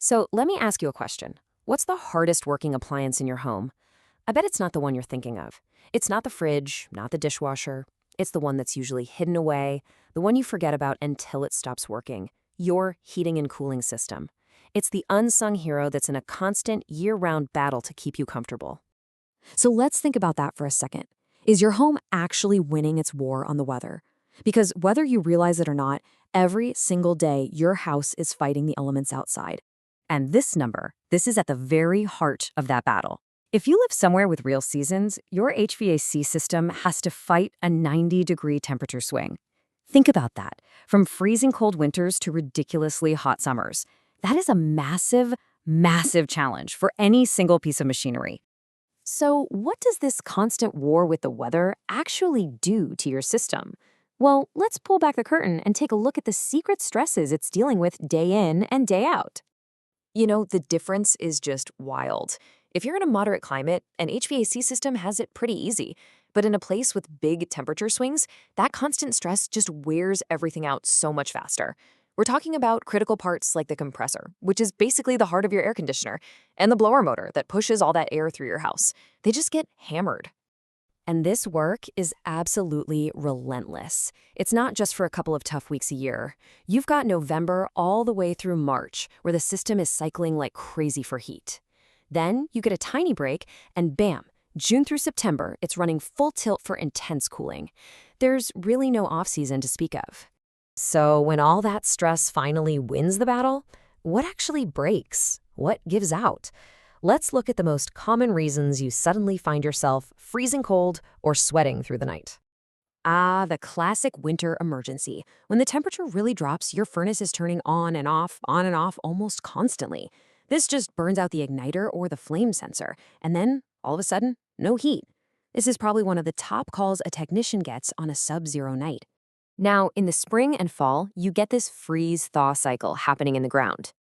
So let me ask you a question. What's the hardest working appliance in your home? I bet it's not the one you're thinking of. It's not the fridge, not the dishwasher. It's the one that's usually hidden away, the one you forget about until it stops working. Your heating and cooling system. It's the unsung hero that's in a constant year-round battle to keep you comfortable. So let's think about that for a second. Is your home actually winning its war on the weather? Because whether you realize it or not, every single day your house is fighting the elements outside. And this is at the very heart of that battle. If you live somewhere with real seasons, your HVAC system has to fight a 90-degree temperature swing. Think about that. From freezing cold winters to ridiculously hot summers. That is a massive, massive challenge for any single piece of machinery. So, what does this constant war with the weather actually do to your system? Well, let's pull back the curtain and take a look at the secret stresses it's dealing with day in and day out. The difference is just wild. If you're in a moderate climate, an HVAC system has it pretty easy. But in a place with big temperature swings, that constant stress just wears everything out so much faster. We're talking about critical parts like the compressor, which is basically the heart of your air conditioner, and the blower motor that pushes all that air through your house. They just get hammered. And this work is absolutely relentless. It's not just for a couple of tough weeks a year. You've got November all the way through March, where the system is cycling like crazy for heat. Then you get a tiny break, and bam, June through September, it's running full tilt for intense cooling. There's really no off-season to speak of. So when all that stress finally wins the battle, what actually breaks? What gives out? Let's look at the most common reasons you suddenly find yourself freezing cold or sweating through the night. The classic winter emergency. When the temperature really drops, your furnace is turning on and off almost constantly. This just burns out the igniter or the flame sensor, and then, all of a sudden, no heat. This is probably one of the top calls a technician gets on a sub-zero night. Now, in the spring and fall, you get this freeze-thaw cycle happening in the ground.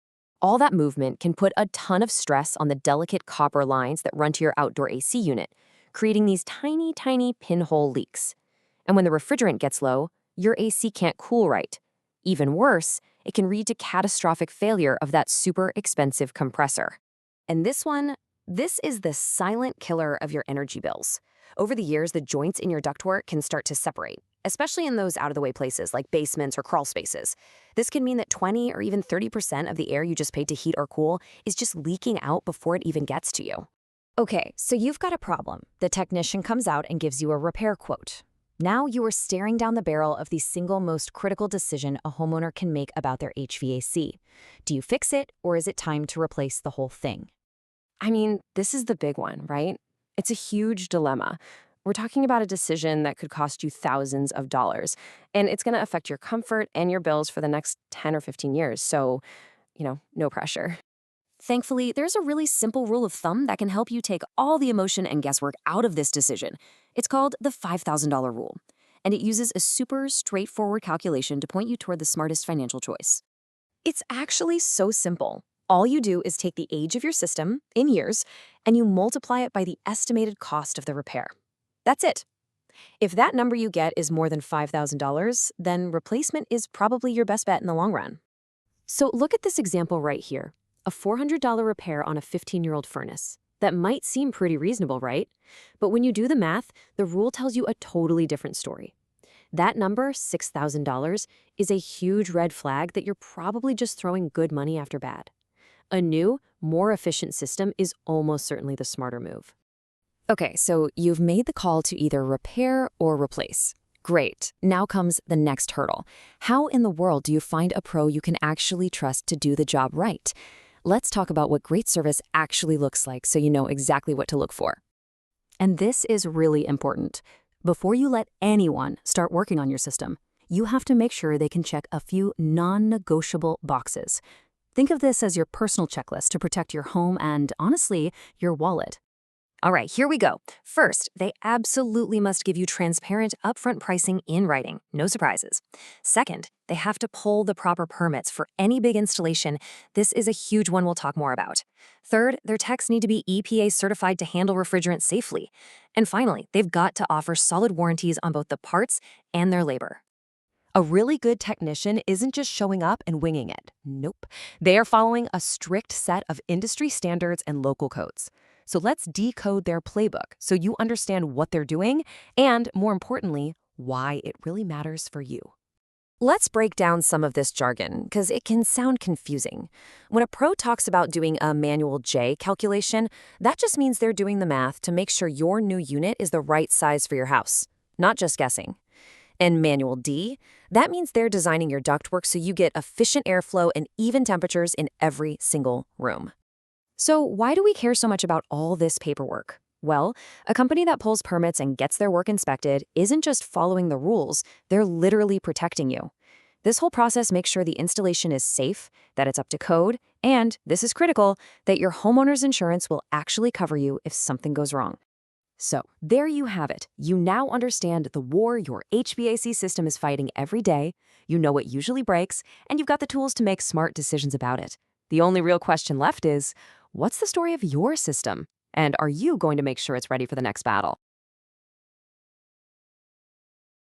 All that movement can put a ton of stress on the delicate copper lines that run to your outdoor AC unit, creating these tiny, tiny pinhole leaks. And when the refrigerant gets low, your AC can't cool right. Even worse, it can lead to catastrophic failure of that super expensive compressor. And this is the silent killer of your energy bills. Over the years, the joints in your ductwork can start to separate, especially in those out-of-the-way places like basements or crawl spaces. This can mean that 20 or even 30% of the air you just paid to heat or cool is just leaking out before it even gets to you. Okay, so you've got a problem. The technician comes out and gives you a repair quote. Now you are staring down the barrel of the single most critical decision a homeowner can make about their HVAC. Do you fix it, or is it time to replace the whole thing? This is the big one, right? It's a huge dilemma. We're talking about a decision that could cost you thousands of dollars, and it's going to affect your comfort and your bills for the next 10 or 15 years, so, no pressure. Thankfully, there's a really simple rule of thumb that can help you take all the emotion and guesswork out of this decision. It's called the $5,000 rule, and it uses a super straightforward calculation to point you toward the smartest financial choice. It's actually so simple. All you do is take the age of your system, in years, and you multiply it by the estimated cost of the repair. That's it. If that number you get is more than $5,000, then replacement is probably your best bet in the long run. So look at this example right here, a $400 repair on a 15-year-old furnace. That might seem pretty reasonable, right? But when you do the math, the rule tells you a totally different story. That number, $6,000, is a huge red flag that you're probably just throwing good money after bad. A new, more efficient system is almost certainly the smarter move. Okay, so you've made the call to either repair or replace. Great. Now comes the next hurdle. How in the world do you find a pro you can actually trust to do the job right? Let's talk about what great service actually looks like so you know exactly what to look for. And this is really important. Before you let anyone start working on your system, you have to make sure they can check a few non-negotiable boxes. Think of this as your personal checklist to protect your home and, honestly, your wallet. All right, here we go. First, they absolutely must give you transparent, upfront pricing in writing. No surprises. Second, they have to pull the proper permits for any big installation. This is a huge one we'll talk more about. Third, their techs need to be EPA certified to handle refrigerant safely. And finally, they've got to offer solid warranties on both the parts and their labor. A really good technician isn't just showing up and winging it. Nope. They are following a strict set of industry standards and local codes. So let's decode their playbook so you understand what they're doing and, more importantly, why it really matters for you. Let's break down some of this jargon because it can sound confusing. When a pro talks about doing a manual J calculation, that just means they're doing the math to make sure your new unit is the right size for your house, not just guessing. And manual D, that means they're designing your ductwork so you get efficient airflow and even temperatures in every single room. So why do we care so much about all this paperwork? Well, a company that pulls permits and gets their work inspected isn't just following the rules, they're literally protecting you. This whole process makes sure the installation is safe, that it's up to code, and, this is critical, that your homeowner's insurance will actually cover you if something goes wrong. So, there you have it. You now understand the war your HVAC system is fighting every day, you know what usually breaks, and you've got the tools to make smart decisions about it. The only real question left is, what's the story of your system? And are you going to make sure it's ready for the next battle?